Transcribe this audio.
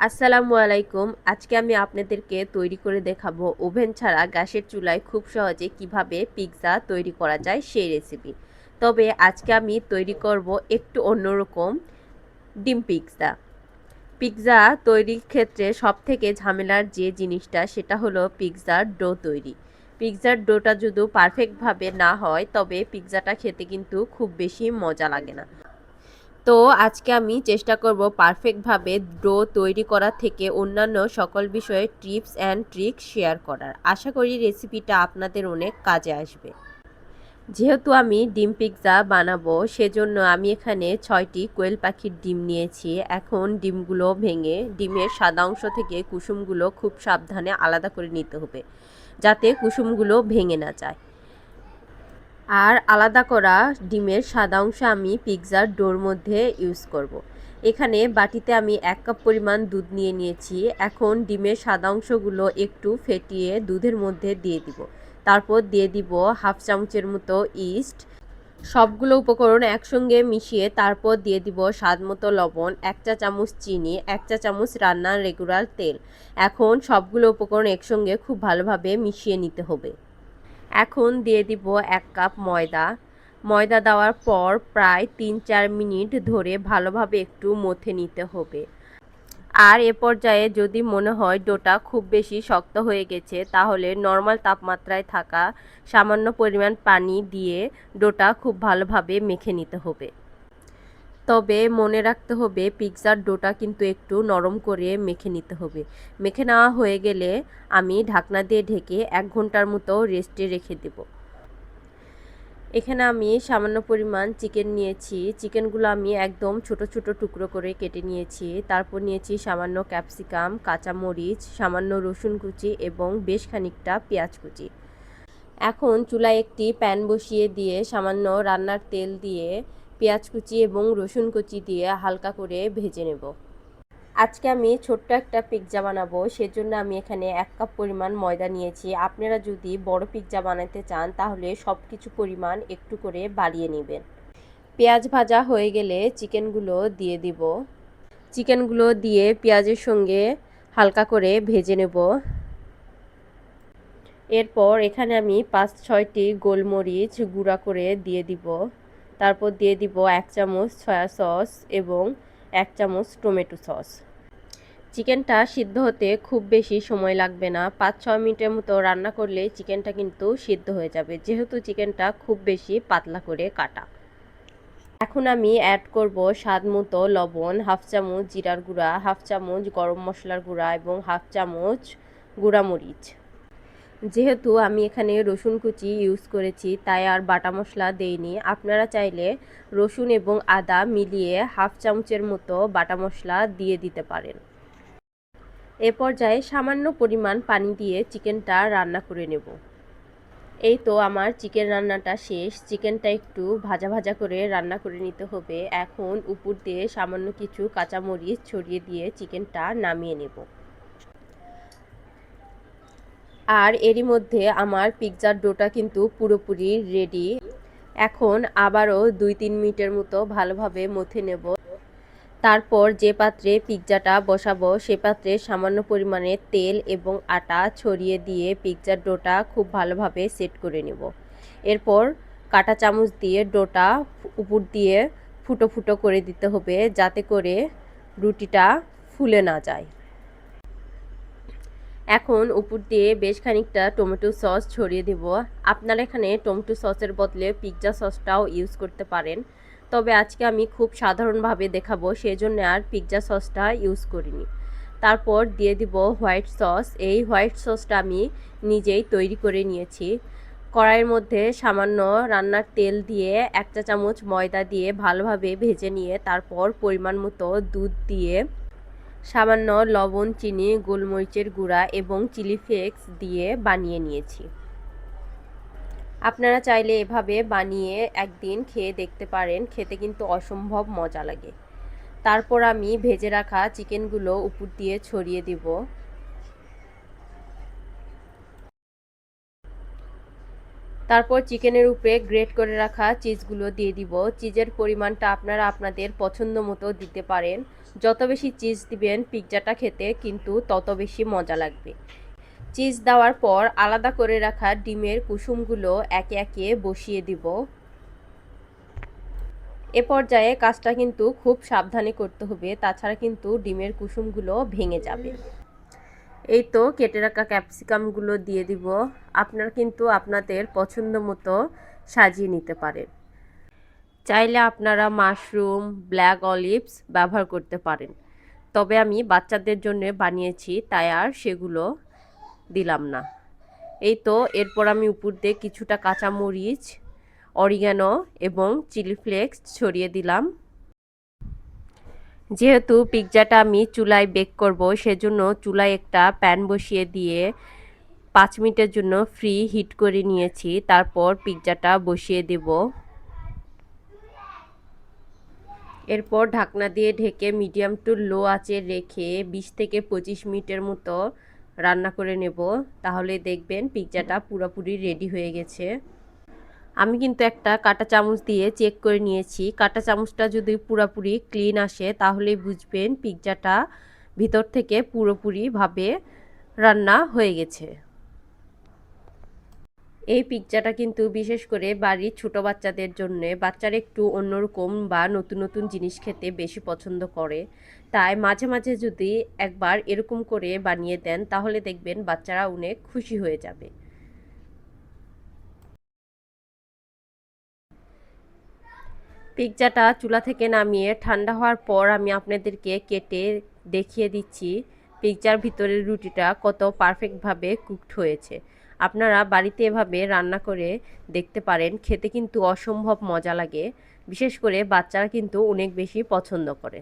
আসসালামু আলাইকুম। আজকে আমি আপনাদেরকে তৈরি করে দেখাবো ওভেন ছাড়া গ্যাসের চুলায় খুব সহজে কিভাবে পিৎজা তৈরি করা যায় সেই রেসিপি। তবে আজকে আমি তৈরি করব একটু অন্যরকম ডিম পিৎজা। পিৎজা তৈরির ক্ষেত্রে সবথেকে ঝামেলার যে জিনিসটা সেটা হলো পিৎজার ডো তৈরি। পিৎজার ডোটা যদি পারফেক্টভাবে না হয় তবে পিৎজাটা খেতে কিন্তু খুব বেশি মজা লাগে না। তো আজকে আমি চেষ্টা করব পারফেক্টভাবে ডো তৈরি করা থেকে অন্যান্য সকল বিষয়ে টিপস অ্যান্ড ট্রিক্স শেয়ার করার। আশা করি রেসিপিটা আপনাদের অনেক কাজে আসবে। যেহেতু আমি ডিম পিৎজা বানাবো সেজন্য আমি এখানে 6টি কোয়েল পাখির ডিম নিয়েছি। এখন ডিমগুলো ভেঙে ডিমের সাদা অংশ থেকে কুসুমগুলো খুব সাবধানে আলাদা করে নিতে হবে, যাতে কুসুমগুলো ভেঙে না যায়। আর আলাদা করা ডিমের সাদা অংশ আমি পিৎজার ডোর মধ্যে ইউজ করব। এখানে বাটিতে আমি 1 কাপ পরিমাণ দুধ নিয়ে নিয়েছি। এখন ডিমের সাদা অংশগুলো একটু ফেটিয়ে দুধের মধ্যে দিয়ে দিব। তারপর দিয়ে দিব হাফ চামচের মতো ইস্ট। সবগুলো উপকরণ একসঙ্গে মিশিয়ে তারপর দিয়ে দিব স্বাদ মতো লবণ, 1 চা চামচ চিনি, 1 চা চামচ রান্নার রেগুলার তেল। এখন সবগুলো উপকরণ একসঙ্গে খুব ভালোভাবে মিশিয়ে নিতে হবে। এখন দিয়ে দিব 1 কাপ ময়দা। ময়দা দেওয়ার পর প্রায় 3-4 মিনিট ধরে ভালোভাবে একটু মথে নিতে হবে। আর এ পর্যায়ে যদি মনে হয় ডোটা খুব বেশি শক্ত হয়ে গেছে তাহলে নর্মাল তাপমাত্রায় থাকা সামান্য পরিমাণ পানি দিয়ে ডোটা খুব ভালোভাবে মেখে নিতে হবে। তবে মনে রাখতে হবে পিৎজার ডোটা কিন্তু একটু নরম করে মেখে নিতে হবে। মেখে নেওয়া হয়ে গেলে আমি ঢাকনা দিয়ে ঢেকে 1 ঘন্টার মতো রেস্টে রেখে দেব। এখানে আমি সামান্য পরিমাণ চিকেন নিয়েছি। চিকেনগুলো আমি একদম ছোট ছোট টুকরো করে কেটে নিয়েছি। তারপর নিয়েছি সামান্য ক্যাপসিকাম, কাঁচামরিচ, সামান্য রসুন কুচি এবং বেশ খানিকটা পেঁয়াজ কুচি। এখন চুলায় একটি প্যান বসিয়ে দিয়ে সামান্য রান্নার তেল দিয়ে পেঁয়াজ কুচি এবং রসুন কুচি দিয়ে হালকা করে ভেজে নেব। আজকে আমি ছোট্ট একটা পিৎজা বানাবো, সেজন্য আমি এখানে 1 কাপ পরিমাণ ময়দা নিয়েছি। আপনারা যদি বড় পিৎজা বানাতে চান তাহলে সব কিছু পরিমাণ একটু করে বাড়িয়ে নেবেন। পেঁয়াজ ভাজা হয়ে গেলে চিকেনগুলো দিয়ে দিব। চিকেনগুলো দিয়ে পেঁয়াজের সঙ্গে হালকা করে ভেজে নেব। এরপর এখানে আমি 5-6টি গোলমরিচ গুঁড়া করে দিয়ে দিব। তারপর দিয়ে দিব 1 চামচ সয়া সস এবং 1 চামচ টমেটো সস। চিকেনটা সিদ্ধ হতে খুব বেশি সময় লাগবে না, 5-6 মিনিটের মতো রান্না করলে চিকেনটা কিন্তু সিদ্ধ হয়ে যাবে, যেহেতু চিকেনটা খুব বেশি পাতলা করে কাটা। এখন আমি অ্যাড করব স্বাদ মতো লবণ, হাফ চামচ জিরার গুঁড়া, হাফ চামচ গরম মশলার গুঁড়া এবং হাফ চামচ গুঁড়া মরিচ। যেহেতু আমি এখানে রসুন কুচি ইউজ করেছি তাই আর বাটা মশলা দেইনি। আপনারা চাইলে রসুন এবং আদা মিলিয়ে হাফ চামচের মতো বাটা মশলা দিয়ে দিতে পারেন। এ পর্যায়ে সামান্য পরিমাণ পানি দিয়ে চিকেনটা রান্না করে নেব। এই তো আমার চিকেন রান্নাটা শেষ। চিকেনটা একটু ভাজা ভাজা করে রান্না করে নিতে হবে। এখন উপর দিয়ে সামান্য কিছু কাঁচামরিচ ছড়িয়ে দিয়ে চিকেনটা নামিয়ে নেব। আর এরই মধ্যে আমার পিৎজার ডোটা কিন্তু পুরোপুরি রেডি। এখন আবারও 2-3 মিনিটের মতো ভালোভাবে মথে নেব। তারপর যে পাত্রে পিৎজাটা বসাবো সে পাত্রে সামান্য পরিমাণে তেল এবং আটা ছড়িয়ে দিয়ে পিৎজার ডোটা খুব ভালোভাবে সেট করে নেব। এরপর কাঁটা চামচ দিয়ে ডোটা উপর দিয়ে ফুটো ফুটো করে দিতে হবে, যাতে করে রুটিটা ফুলে না যায়। এখন উপর দিয়ে বেশ খানিকটা টমেটো সস ছড়িয়ে দেব। আপনারা এখানে টমেটো সসের বদলে পিৎজা সসটাও ইউজ করতে পারেন, তবে আজকে আমি খুব সাধারণভাবে দেখাবো সেজন্য আর পিৎজা সসটা ইউজ করিনি। তারপর দিয়ে দিব হোয়াইট সস। এই হোয়াইট সসটা আমি নিজেই তৈরি করে নিয়েছি। কড়াইয়ের মধ্যে সামান্য রান্নার তেল দিয়ে 1 চা চামচ ময়দা দিয়ে ভালোভাবে ভেজে নিয়ে তারপর পরিমাণ মতো দুধ দিয়ে সামান্য লবণ, চিনি, গোলমরিচের গুঁড়া এবং চিলি ফ্লেক্স দিয়ে বানিয়ে নিয়েছি। আপনারা চাইলে এভাবে বানিয়ে একদিন খেয়ে দেখতে পারেন, খেতে কিন্তু অসম্ভব মজা লাগে। তারপর আমি ভেজে রাখা চিকেনগুলো উপর দিয়ে ছড়িয়ে দিব। তারপর চিকেনের উপরে গ্রেট করে রাখা চিজগুলো দিয়ে দিব। চিজের পরিমাণটা আপনারা আপনাদের পছন্দ মতো দিতে পারেন। যত বেশি চিজ দিবেন পিৎজাটা খেতে কিন্তু তত বেশি মজা লাগবে। চিজ দেওয়ার পর আলাদা করে রাখা ডিমের কুসুমগুলো একে একে বসিয়ে দিব। এ পর্যায়ে কাজটা কিন্তু খুব সাবধানে করতে হবে, তাছাড়া কিন্তু ডিমের কুসুমগুলো ভেঙে যাবে। এই তো কেটে রাখা ক্যাপসিকামগুলো দিয়ে দিব। আপনারা কিন্তু আপনাদের পছন্দ মতো সাজিয়ে নিতে পারেন। চাইলে আপনারা মাশরুম, ব্ল্যাক অলিভস ব্যবহার করতে পারেন, তবে আমি বাচ্চাদের জন্য বানিয়েছি তাই আর সেগুলো দিলাম না। এই তো এরপর আমি উপর দিয়ে কিছুটা কাঁচামরিচ, অরিগানো এবং চিলি ফ্লেক্স ছড়িয়ে দিলাম। যেহেতু পিৎজাটা আমি চুলায় বেক করব, সেজন্য চুলায় একটা প্যান বসিয়ে দিয়ে 5 মিনিটের জন্য ফ্রি হিট করে নিয়েছি। তারপর পিৎজাটা বসিয়ে দেব। এরপর ঢাকনা দিয়ে ঢেকে মিডিয়াম টু লো আঁচে রেখে 20 থেকে 25 মিনিটের মতো রান্না করে নেব। তাহলে দেখবেন পিৎজাটা পুরোপুরি রেডি হয়ে গেছে। আমি কিন্তু একটা কাঁটা চামচ দিয়ে চেক করে নিয়েছি। কাঁটা চামচটা যদি পুরোপুরি ক্লিন আসে তাহলে বুঝবেন পিৎজাটা ভিতর থেকে পুরোপুরিভাবে রান্না হয়ে গেছে। এই পিৎজাটা কিন্তু বিশেষ করে বাড়ির ছোট বাচ্চাদের জন্য, বাচ্চারা একটু অন্যরকম বা নতুন নতুন জিনিস খেতে বেশি পছন্দ করে, তাই মাঝে মাঝে যদি একবার এরকম করে বানিয়ে দেন তাহলে দেখবেন বাচ্চারা অনেক খুশি হয়ে যাবে। পিৎজাটা চুলা থেকে নামিয়ে ঠান্ডা হওয়ার পর আমি আপনাদেরকে কেটে দেখিয়ে দিচ্ছি পিৎজার ভিতরের রুটিটা কত পারফেক্টভাবে কুকড হয়েছে। আপনারা বাড়িতে এভাবে রান্না করে দেখতে পারেন, খেতে কিন্তু অসম্ভব মজা লাগে। বিশেষ করে বাচ্চারা কিন্তু অনেক বেশি পছন্দ করে।